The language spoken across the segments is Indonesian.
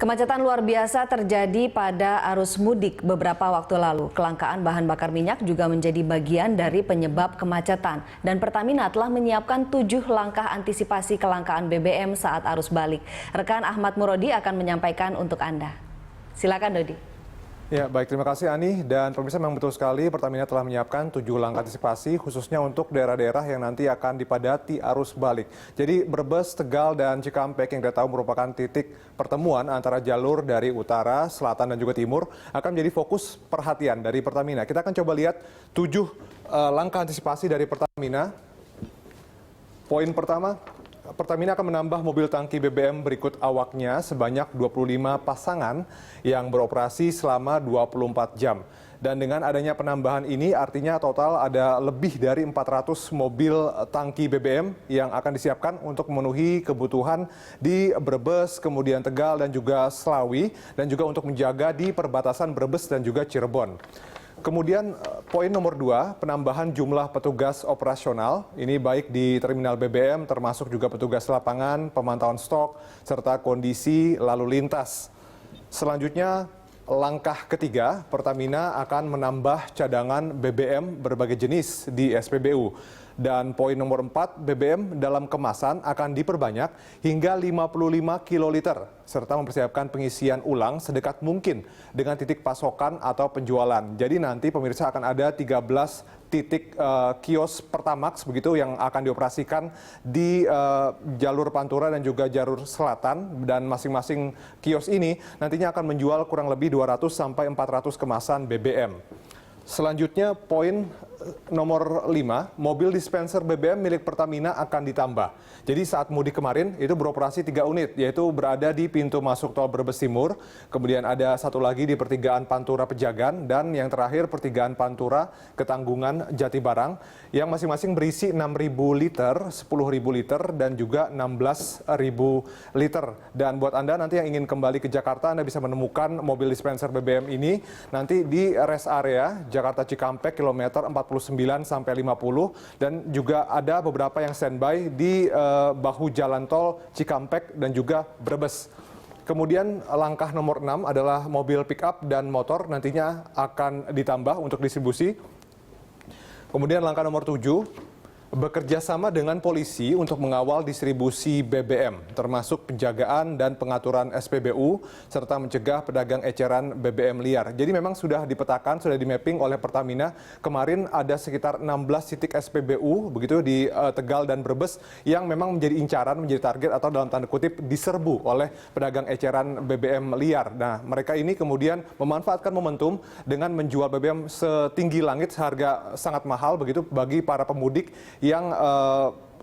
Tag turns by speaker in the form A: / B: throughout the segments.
A: Kemacetan luar biasa terjadi pada arus mudik beberapa waktu lalu. Kelangkaan bahan bakar minyak juga menjadi bagian dari penyebab kemacetan. Dan Pertamina telah menyiapkan 7 langkah antisipasi kelangkaan BBM saat arus balik. Rekan Ahmad Murodi akan menyampaikan untuk Anda. Silakan Dodi.
B: Ya, baik, terima kasih Ani. Dan pemirsa, memang betul sekali Pertamina telah menyiapkan 7 langkah antisipasi khususnya untuk daerah-daerah yang nanti akan dipadati arus balik. Jadi Brebes, Tegal, dan Cikampek yang kita tahu merupakan titik pertemuan antara jalur dari utara, selatan, dan juga timur akan menjadi fokus perhatian dari Pertamina. Kita akan coba lihat 7 langkah antisipasi dari Pertamina. Poin pertama, Pertamina akan menambah mobil tangki BBM berikut awaknya sebanyak 25 pasangan yang beroperasi selama 24 jam. Dan dengan adanya penambahan ini artinya total ada lebih dari 400 mobil tangki BBM yang akan disiapkan untuk memenuhi kebutuhan di Brebes, kemudian Tegal, dan juga Slawi, dan juga untuk menjaga di perbatasan Brebes dan juga Cirebon. Kemudian poin nomor 2, penambahan jumlah petugas operasional, ini baik di terminal BBM termasuk juga petugas lapangan, pemantauan stok, serta kondisi lalu lintas. Selanjutnya, langkah ketiga, Pertamina akan menambah cadangan BBM berbagai jenis di SPBU. Dan poin nomor 4, BBM dalam kemasan akan diperbanyak hingga 55 kiloliter, serta mempersiapkan pengisian ulang sedekat mungkin dengan titik pasokan atau penjualan. Jadi nanti pemirsa akan ada 13 titik kios Pertamax begitu yang akan dioperasikan di jalur Pantura dan juga jalur selatan, dan masing-masing kios ini nantinya akan menjual kurang lebih 200 sampai 400 kemasan BBM. Selanjutnya poin nomor 5, mobil dispenser BBM milik Pertamina akan ditambah. Jadi saat mudik kemarin itu beroperasi 3 unit, yaitu berada di pintu masuk tol Brebes Timur, kemudian ada satu lagi di pertigaan Pantura Pejagan, dan yang terakhir pertigaan Pantura Ketanggungan Jatibarang, yang masing-masing berisi 6.000 liter, 10.000 liter, dan juga 16.000 liter. Dan buat Anda nanti yang ingin kembali ke Jakarta, Anda bisa menemukan mobil dispenser BBM ini nanti di rest area Jakarta Cikampek kilometer 49 sampai 50, dan juga ada beberapa yang standby di bahu jalan tol Cikampek dan juga Brebes. Kemudian langkah nomor 6 adalah mobil pick-up dan motor nantinya akan ditambah untuk distribusi. Kemudian langkah nomor 7, bekerja sama dengan polisi untuk mengawal distribusi BBM, termasuk penjagaan dan pengaturan SPBU, serta mencegah pedagang eceran BBM liar. Jadi memang sudah dipetakan, sudah di-mapping oleh Pertamina. Kemarin ada sekitar 16 titik SPBU, begitu di Tegal dan Brebes, yang memang menjadi incaran, menjadi target atau dalam tanda kutip diserbu oleh pedagang eceran BBM liar. Nah, mereka ini kemudian memanfaatkan momentum dengan menjual BBM setinggi langit, seharga sangat mahal begitu bagi para pemudik yang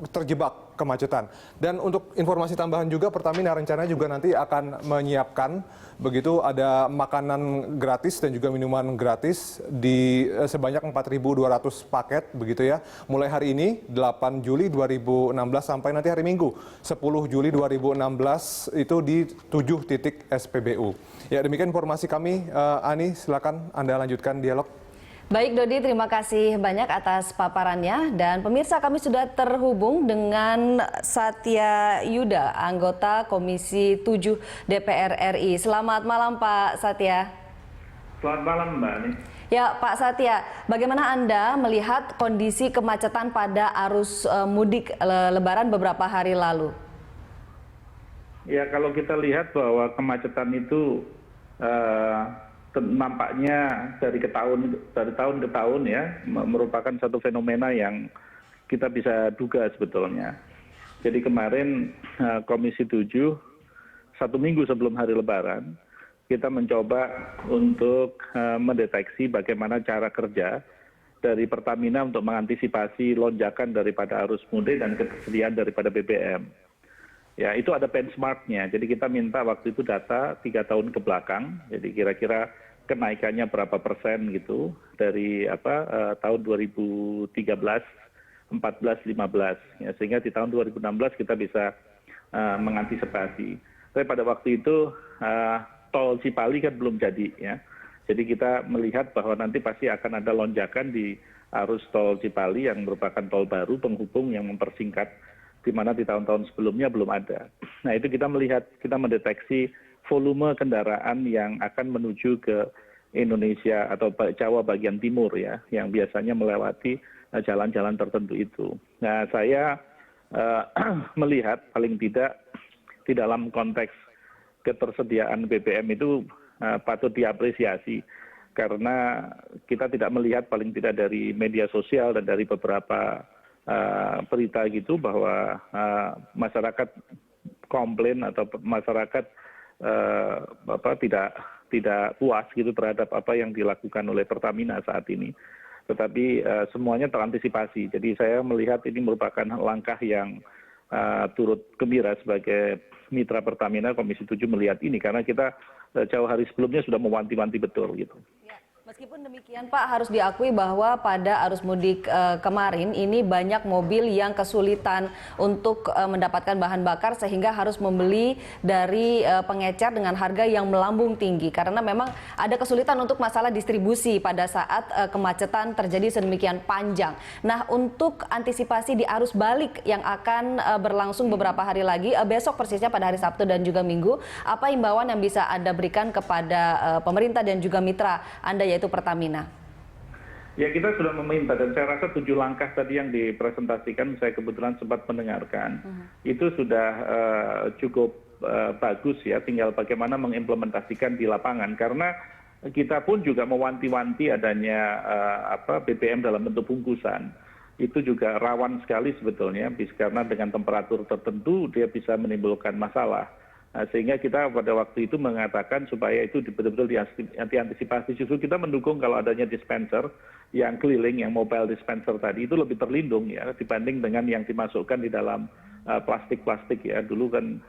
B: terjebak kemacetan. Dan untuk informasi tambahan juga, Pertamina rencananya juga nanti akan menyiapkan begitu ada makanan gratis dan juga minuman gratis di sebanyak 4.200 paket begitu ya. Mulai hari ini 8 Juli 2016 sampai nanti hari Minggu 10 Juli 2016 itu di 7 titik SPBU. Ya, demikian informasi kami. Ani, silakan Anda lanjutkan dialog.
A: Baik Dodi, terima kasih banyak atas paparannya. Dan pemirsa, kami sudah terhubung dengan Satya Yuda, anggota Komisi 7 DPR RI. Selamat malam Pak Satya.
C: Selamat malam Mbak Ani.
A: Ya Pak Satya, bagaimana Anda melihat kondisi kemacetan pada arus mudik Lebaran beberapa hari lalu?
C: Ya, kalau kita lihat bahwa kemacetan itu nampaknya dari tahun ke tahun ya merupakan satu fenomena yang kita bisa duga sebetulnya. Jadi kemarin Komisi 7 1 minggu sebelum hari Lebaran kita mencoba untuk mendeteksi bagaimana cara kerja dari Pertamina untuk mengantisipasi lonjakan daripada arus mudik dan ketersediaan daripada BBM. Ya, itu ada benchmarknya. Jadi kita minta waktu itu data 3 tahun ke belakang. Jadi kira-kira kenaikannya berapa persen gitu dari tahun 2013, 14, 15. Ya, sehingga di tahun 2016 kita bisa mengantisipasi. Tapi pada waktu itu tol Cipali kan belum jadi ya. Jadi kita melihat bahwa nanti pasti akan ada lonjakan di arus tol Cipali yang merupakan tol baru penghubung yang mempersingkat, di mana di tahun-tahun sebelumnya belum ada. Nah, itu kita melihat, kita mendeteksi volume kendaraan yang akan menuju ke Indonesia atau Jawa bagian timur ya, yang biasanya melewati jalan-jalan tertentu itu. Nah, saya melihat paling tidak di dalam konteks ketersediaan BBM itu patut diapresiasi karena kita tidak melihat paling tidak dari media sosial dan dari beberapa berita gitu bahwa masyarakat komplain atau masyarakat tidak puas gitu terhadap apa yang dilakukan oleh Pertamina saat ini. Tetapi semuanya terantisipasi. Jadi saya melihat ini merupakan langkah yang turut gembira sebagai mitra Pertamina. Komisi 7 melihat ini karena kita jauh hari sebelumnya sudah mewanti-wanti betul gitu.
A: Meskipun demikian Pak, harus diakui bahwa pada arus mudik kemarin ini banyak mobil yang kesulitan untuk mendapatkan bahan bakar sehingga harus membeli dari pengecer dengan harga yang melambung tinggi karena memang ada kesulitan untuk masalah distribusi pada saat kemacetan terjadi sedemikian panjang. Nah, untuk antisipasi di arus balik yang akan berlangsung beberapa hari lagi, besok persisnya pada hari Sabtu dan juga Minggu, apa imbauan yang bisa Anda berikan kepada pemerintah dan juga mitra Anda yaitu Pertamina?
C: Ya, kita sudah meminta dan saya rasa 7 langkah tadi yang dipresentasikan, saya kebetulan sempat mendengarkan, itu sudah cukup bagus ya, tinggal bagaimana mengimplementasikan di lapangan karena kita pun juga mewanti-wanti adanya BBM dalam bentuk bungkusan. Itu juga rawan sekali sebetulnya karena dengan temperatur tertentu dia bisa menimbulkan masalah. Nah, sehingga kita pada waktu itu mengatakan supaya itu betul-betul diantisipasi. Justru kita mendukung kalau adanya dispenser yang keliling, yang mobile dispenser tadi itu lebih terlindung ya dibanding dengan yang dimasukkan di dalam plastik-plastik ya. Dulu kan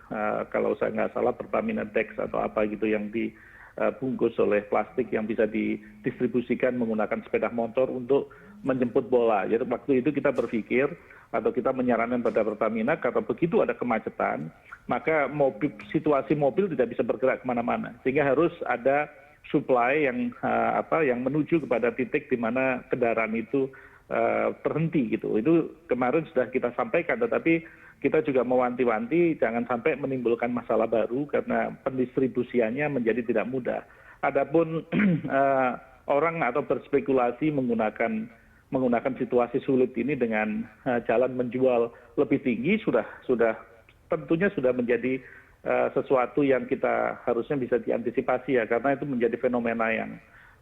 C: kalau saya nggak salah Pertamina Dex atau apa gitu yang dibungkus oleh plastik yang bisa didistribusikan menggunakan sepeda motor untuk menjemput bola. Jadi waktu itu kita berpikir atau kita menyarankan pada Pertamina kalau begitu ada kemacetan, maka situasi mobil tidak bisa bergerak kemana-mana. Sehingga harus ada supply yang menuju kepada titik di mana kendaraan itu berhenti gitu. Itu kemarin sudah kita sampaikan, tetapi kita juga mewanti-wanti jangan sampai menimbulkan masalah baru karena pendistribusiannya menjadi tidak mudah. Adapun orang atau berspekulasi menggunakan situasi sulit ini dengan jalan menjual lebih tinggi sudah tentunya sudah menjadi sesuatu yang kita harusnya bisa diantisipasi ya karena itu menjadi fenomena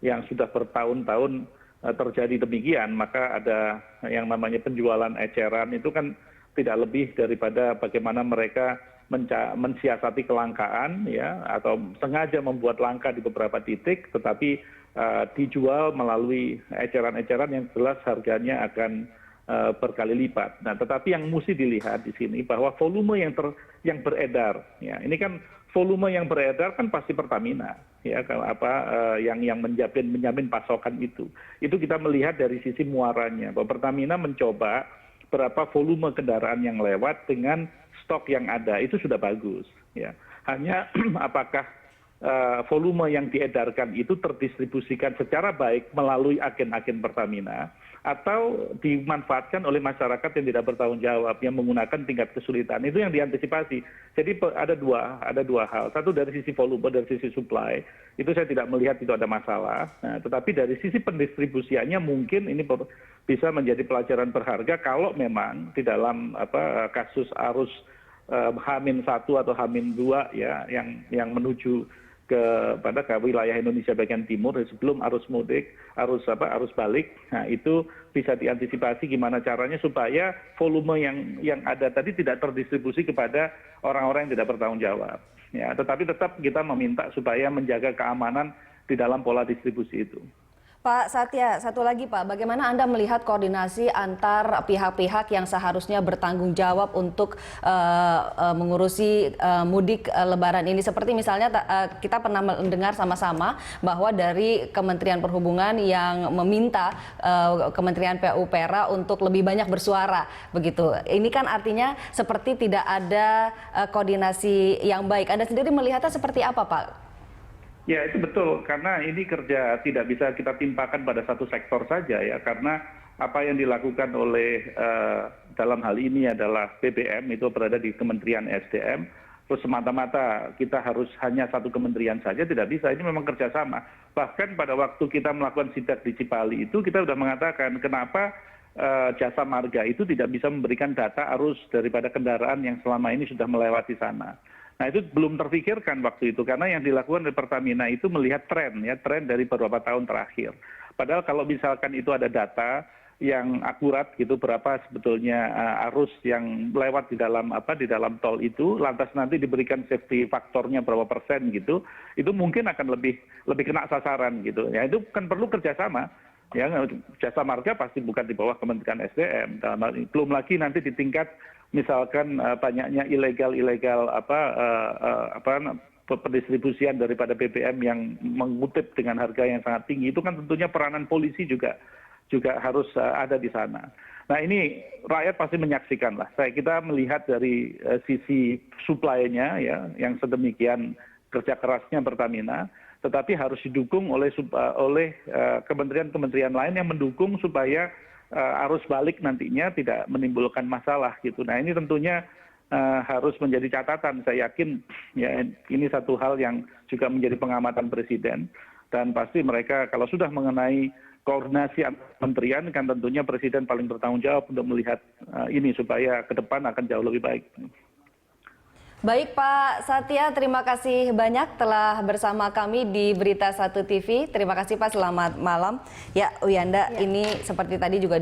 C: yang sudah bertahun-tahun terjadi demikian. Maka ada yang namanya penjualan eceran itu kan tidak lebih daripada bagaimana mereka mensiasati kelangkaan ya atau sengaja membuat langka di beberapa titik tetapi dijual melalui eceran-eceran yang jelas harganya akan berkali lipat. Nah, tetapi yang mesti dilihat di sini bahwa volume yang beredar, ya ini kan volume yang beredar kan pasti Pertamina, ya yang menjamin pasokan itu kita melihat dari sisi muaranya bahwa Pertamina mencoba berapa volume kendaraan yang lewat dengan stok yang ada itu sudah bagus, ya hanya apakah volume yang diedarkan itu terdistribusikan secara baik melalui agen-agen Pertamina atau dimanfaatkan oleh masyarakat yang tidak bertanggung jawab yang menggunakan tingkat kesulitan itu yang diantisipasi. Jadi ada dua hal. Satu dari sisi volume, dari sisi supply itu saya tidak melihat itu ada masalah. Nah, tetapi dari sisi pendistribusiannya mungkin ini bisa menjadi pelajaran berharga kalau memang di dalam kasus arus H-1 atau H-2 ya yang menuju kepada wilayah Indonesia bagian timur sebelum arus mudik, arus balik. Nah, itu bisa diantisipasi gimana caranya supaya volume yang ada tadi tidak terdistribusi kepada orang-orang yang tidak bertanggung jawab. Ya, tetapi tetap kita meminta supaya menjaga keamanan di dalam pola distribusi itu.
A: Pak Satya, satu lagi Pak, bagaimana Anda melihat koordinasi antar pihak-pihak yang seharusnya bertanggung jawab untuk mengurusi mudik Lebaran ini? Seperti misalnya kita pernah mendengar sama-sama bahwa dari Kementerian Perhubungan yang meminta Kementerian PUPera untuk lebih banyak bersuara, begitu. Ini kan artinya seperti tidak ada koordinasi yang baik. Anda sendiri melihatnya seperti apa Pak?
C: Ya itu betul, karena ini kerja tidak bisa kita timpakan pada satu sektor saja ya, karena apa yang dilakukan oleh dalam hal ini adalah BBM itu berada di Kementerian SDM, terus semata-mata kita harus hanya satu kementerian saja, tidak bisa. Ini memang kerjasama. Bahkan pada waktu kita melakukan sidak di Cipali itu kita sudah mengatakan kenapa Jasa Marga itu tidak bisa memberikan data arus daripada kendaraan yang selama ini sudah melewati sana. Nah itu belum terpikirkan waktu itu karena yang dilakukan oleh Pertamina itu melihat tren dari beberapa tahun terakhir. Padahal kalau misalkan itu ada data yang akurat gitu berapa sebetulnya arus yang lewat di dalam tol itu, lantas nanti diberikan safety faktornya berapa persen gitu, itu mungkin akan lebih kena sasaran gitu. Ya itu kan perlu kerjasama. Ya, Jasa Marga pasti bukan di bawah Kementerian SDM. Belum lagi nanti di tingkat misalkan banyaknya ilegal pendistribusian daripada BBM yang mengutip dengan harga yang sangat tinggi, itu kan tentunya peranan polisi juga harus ada di sana. Nah ini rakyat pasti menyaksikan lah. Kita melihat dari sisi supply-nya ya yang sedemikian kerja kerasnya Pertamina, tetapi harus didukung oleh kementerian-kementerian lain yang mendukung supaya arus balik nantinya tidak menimbulkan masalah gitu. Nah ini tentunya harus menjadi catatan. Saya yakin ya ini satu hal yang juga menjadi pengamatan Presiden dan pasti mereka kalau sudah mengenai koordinasi antar kementerian kan tentunya Presiden paling bertanggung jawab untuk melihat ini supaya ke depan akan jauh lebih baik.
A: Baik Pak Satya, terima kasih banyak telah bersama kami di Berita 1 TV. Terima kasih Pak, selamat malam. Ya Uyanda, ini seperti tadi juga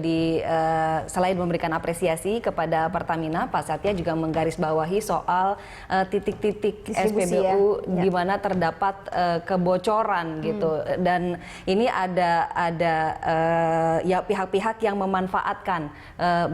A: selain memberikan apresiasi kepada Pertamina, Pak Satya juga menggarisbawahi soal titik-titik SPBU di mana terdapat kebocoran gitu. Dan ini ada ya pihak-pihak yang memanfaatkan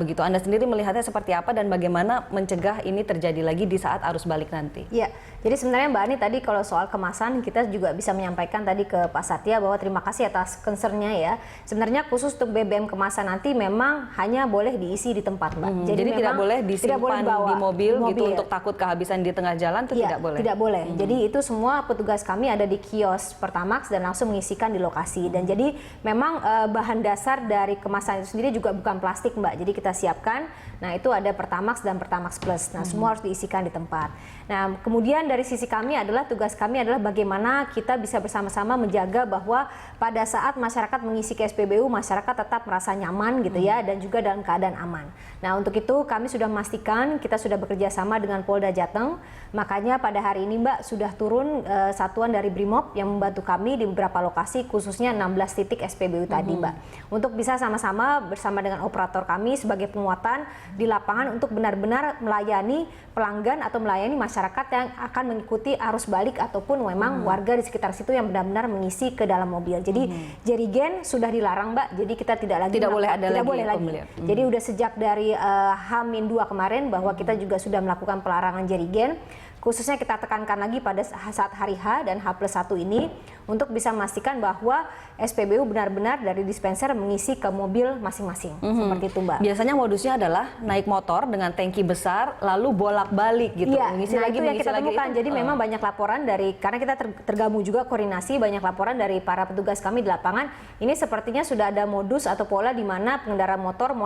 A: begitu. Anda sendiri melihatnya seperti apa dan bagaimana mencegah ini terjadi lagi di saat arus balik nanti?
D: Ya, jadi sebenarnya Mbak Ani tadi kalau soal kemasan kita juga bisa menyampaikan tadi ke Pak Satya bahwa terima kasih atas concern-nya ya. Sebenarnya khusus untuk BBM kemasan nanti memang hanya boleh diisi di tempat Mbak.
A: Jadi tidak boleh disimpan di mobil gitu untuk takut kehabisan di tengah jalan itu tidak boleh? Tidak boleh.
D: Jadi itu semua petugas kami ada di kios Pertamax dan langsung mengisikan di lokasi. Dan jadi memang bahan dasar dari kemasan itu sendiri juga bukan plastik Mbak. Jadi kita siapkan, nah itu ada Pertamax dan Pertamax Plus. Nah semua harus diisikan di tempat. Nah, kemudian dari sisi kami adalah tugas kami adalah bagaimana kita bisa bersama-sama menjaga bahwa pada saat masyarakat mengisi ke SPBU, masyarakat tetap merasa nyaman gitu ya dan juga dalam keadaan aman. Nah, untuk itu kami sudah memastikan kita sudah bekerja sama dengan Polda Jateng. Makanya pada hari ini Mbak sudah turun satuan dari Brimob yang membantu kami di beberapa lokasi khususnya 16 titik SPBU tadi Mbak. Untuk bisa sama-sama bersama dengan operator kami sebagai penguatan di lapangan untuk benar-benar melayani pelanggan atau melayani masyarakat yang akan mengikuti arus balik ataupun memang warga di sekitar situ yang benar-benar mengisi ke dalam mobil. Jadi jerigen sudah dilarang Mbak. Jadi kita tidak boleh ada lagi. Jadi udah sejak dari H-2 kemarin bahwa kita juga sudah melakukan pelarangan jerigen. Khususnya kita tekankan lagi pada saat hari H dan H+1 ini untuk bisa memastikan bahwa SPBU benar-benar dari dispenser mengisi ke mobil masing-masing. Seperti itu Mbak.
A: Biasanya modusnya adalah naik motor dengan tangki besar lalu bolak-balik gitu.
D: Iya,
A: mengisi lagi,
D: itu yang kita temukan.
A: Itu.
D: Jadi memang banyak laporan dari, karena kita tergabung juga koordinasi, banyak laporan dari para petugas kami di lapangan. Ini sepertinya sudah ada modus atau pola di mana pengendara motor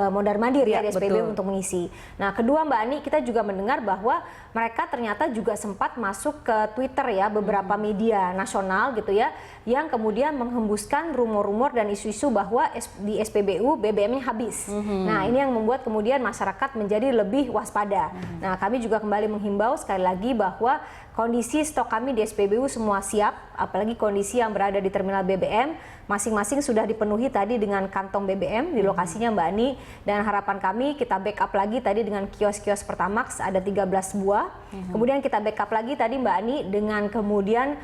D: mondar-mandir ya di SPBU untuk mengisi. Nah kedua Mbak Ani, kita juga mendengar bahwa mereka ternyata juga sempat masuk ke Twitter ya, beberapa media nasional gitu ya, yang kemudian menghembuskan rumor-rumor dan isu-isu bahwa di SPBU BBM-nya habis. Nah ini yang membuat kemudian masyarakat menjadi lebih waspada. Nah kami juga kembali menghimbau sekali lagi bahwa kondisi stok kami di SPBU semua siap, apalagi kondisi yang berada di terminal BBM, masing-masing sudah dipenuhi tadi dengan kantong BBM di lokasinya Mbak Ani, dan harapan kami kita backup lagi tadi dengan kios-kios Pertamax ada 13 buah, kemudian kita backup lagi tadi Mbak Ani dengan kemudian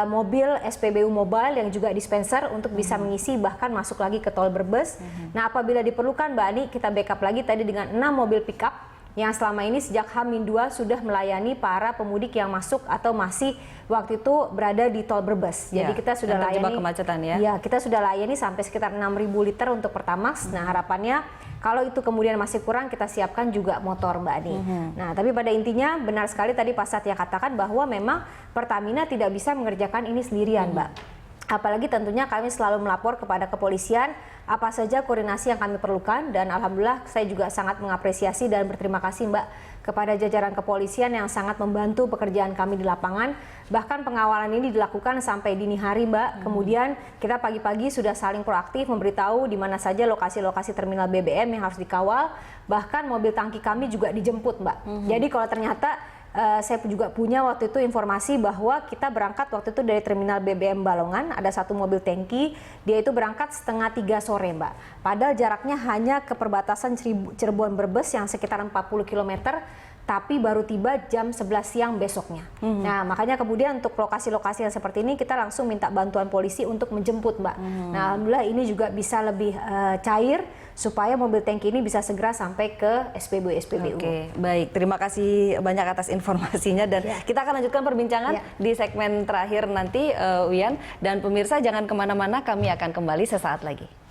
D: mobil SPBU Mobile yang juga dispenser untuk bisa mengisi bahkan masuk lagi ke tol Brebes. Nah apabila diperlukan Mbak Ani kita backup lagi tadi dengan 6 mobil pickup yang selama ini sejak H-2 sudah melayani para pemudik yang masuk atau masih waktu itu berada di tol Brebes. Jadi kita sudah layani
A: kemacetan ya.
D: Ya, kita sudah layani sampai sekitar 6.000 liter untuk Pertamax. Nah, harapannya kalau itu kemudian masih kurang kita siapkan juga motor Mbak Ani. Nah, tapi pada intinya benar sekali tadi Pak Satya katakan bahwa memang Pertamina tidak bisa mengerjakan ini sendirian, Mbak. Apalagi tentunya kami selalu melapor kepada kepolisian apa saja koordinasi yang kami perlukan, dan alhamdulillah saya juga sangat mengapresiasi dan berterima kasih Mbak kepada jajaran kepolisian yang sangat membantu pekerjaan kami di lapangan. Bahkan pengawalan ini dilakukan sampai dini hari, Mbak. Kemudian kita pagi-pagi sudah saling proaktif memberitahu di mana saja lokasi-lokasi terminal BBM yang harus dikawal. Bahkan mobil tangki kami juga dijemput, Mbak. Jadi kalau ternyata saya juga punya waktu itu informasi bahwa kita berangkat waktu itu dari terminal BBM Balongan, ada satu mobil tangki, dia itu berangkat 2:30 sore, Mbak. Padahal jaraknya hanya ke perbatasan Cirebon Brebes yang sekitar 40 km, tapi baru tiba jam 11 siang besoknya. Nah, makanya kemudian untuk lokasi-lokasi yang seperti ini kita langsung minta bantuan polisi untuk menjemput, Mbak. Nah, alhamdulillah ini juga bisa lebih cair supaya mobil tangki ini bisa segera sampai ke SPBU.
A: Oke, baik. Terima kasih banyak atas informasinya dan kita akan lanjutkan perbincangan di segmen terakhir nanti, Uyan. Dan pemirsa jangan kemana-mana, kami akan kembali sesaat lagi.